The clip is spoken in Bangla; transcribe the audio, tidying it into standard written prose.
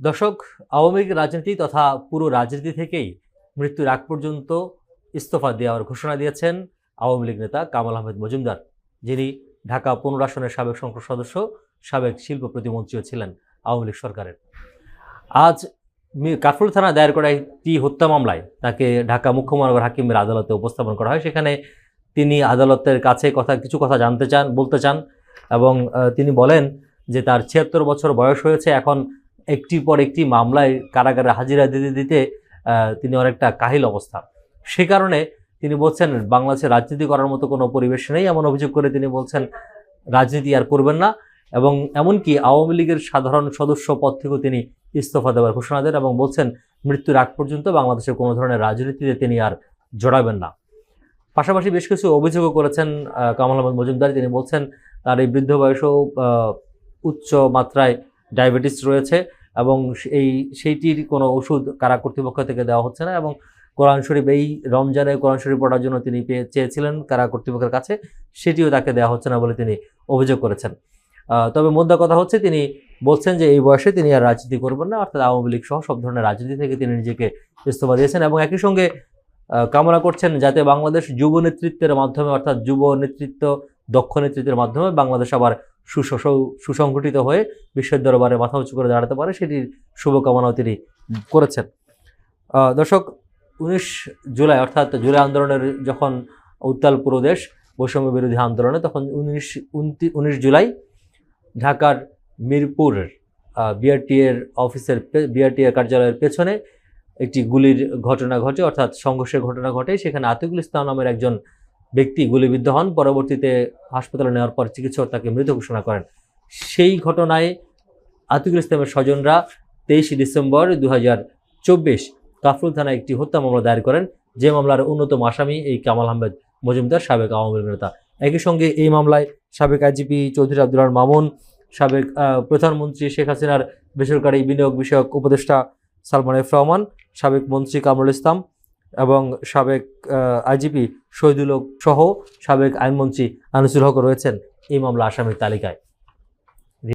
দর্শক, আওয়ামী লীগের রাজনীতি তথা পুরো রাজনীতি থেকেই মৃত্যুর আগ পর্যন্ত ইস্তফা দেওয়ার ঘোষণা দিয়েছেন আওয়ামী লীগ নেতা কামাল আহমেদ মজুমদার, যিনি ঢাকা 15 আসনের সাবেক সংসদ সদস্য, সাবেক শিল্প প্রতিমন্ত্রীও ছিলেন আওয়ামী লীগ সরকারের। আজ কাফরুল থানা দায়ের করা একটি হত্যা মামলায় তাকে ঢাকা মুখ্য মহানগর হাকিমের আদালতে উপস্থাপন করা হয়। সেখানে তিনি আদালতের কাছে কিছু কথা বলতে চান এবং তিনি বলেন যে তার 76 বছর বয়স হয়েছে, এখন একটির পর একটি মামলায় কারাগারে হাজিরা দিতে দিতে তিনি অনেকটা কাহিল অবস্থা। সে কারণে তিনি বলছেন বাংলাদেশে রাজনীতি করার মতো কোনো পরিবেশ নেই, এমন অভিযোগ করে তিনি বলছেন রাজনীতি আর করবেন না এবং এমনকি আওয়ামী লীগের সাধারণ সদস্য পদ থেকেও তিনি ইস্তফা দেওয়ার ঘোষণা দেন এবং বলছেন মৃত্যুর আগ পর্যন্ত বাংলাদেশের কোনো ধরনের রাজনীতিতে তিনি আর জড়াবেন না। পাশাপাশি বেশ কিছু অভিযোগও করেছেন কামাল আহমেদ মজুমদার। তিনি বলছেন তার এই বৃদ্ধ বয়সেও উচ্চ মাত্রায় ডায়াবেটিস রয়েছে এবং সেইটির কোনো ওষুধ কারা কর্তৃপক্ষ থেকে দেওয়া হচ্ছে না এবং কোরআন শরীফ এই রমজানে কোরআন শরীফ পড়ার জন্য তিনি চেয়েছিলেন কারা কর্তৃপক্ষের কাছে, সেটিও তাকে দেওয়া হচ্ছে না বলে তিনি অভিযোগ করেছেন। তবে মোদ্দা কথা হচ্ছে তিনি বলছেন যে এই বয়সে তিনি আর রাজনীতি করবেন না, অর্থাৎ আওয়ামী লীগ সহ সব ধরনের রাজনীতি থেকে তিনি নিজেকে ইস্তফা দিয়েছেন এবং একই সঙ্গে কামনা করছেন যাতে বাংলাদেশ যুব নেতৃত্বের মাধ্যমে, অর্থাৎ যুব নেতৃত্ব, দক্ষ নেতৃত্বের মাধ্যমে বাংলাদেশ আবার সুসংগঠিত হয়ে বিশ্বের দরবারে মাথা উঁচু করে দাঁড়াতে পারে, সেটির শুভকামনাও তিনি করেছেন। দর্শক, 19 জুলাই অর্থাৎ জুলাই আন্দোলনের যখন উত্তাল পুরো দেশ বৈষম্য বিরোধী আন্দোলনে, তখন 19 জুলাই ঢাকার মিরপুরের বিআরটিএর কার্যালয়ের পেছনে একটি গুলির ঘটনা ঘটে, অর্থাৎ সংঘর্ষের ঘটনা ঘটে। সেখানে আতিকুল ইসলাম নামের একজন ব্যক্তি গুলিবিদ্ধ হন। পরবর্তীতে হাসপাতালে নেওয়ার পর চিকিৎসক তাকে মৃত ঘোষণা করেন। সেই ঘটনায় আতিকুল ইসলামের স্বজনরা 23 ডিসেম্বর 2024 কাফরুল থানায় একটি হত্যা মামলা দায়ের করেন, যে মামলার অন্যতম আসামি এই কামাল আহমেদ মজুমদার, সাবেক আওয়ামী লীগ নেতা। একই সঙ্গে এই মামলায় সাবেক আইজিপি চৌধুরী আব্দুল মামুন, সাবেক প্রধানমন্ত্রী শেখ হাসিনার বেসরকারি বিনিয়োগ বিষয়ক উপদেষ্টা সালমান এফ রহমান, সাবেক মন্ত্রী কামরুল ইসলাম এবং সাবেক আইজিপি শহীদুল হক সহ সাবেক আইনমন্ত্রী আনিসুল হক রয়েছেন এই মামলা আসামির তালিকায়।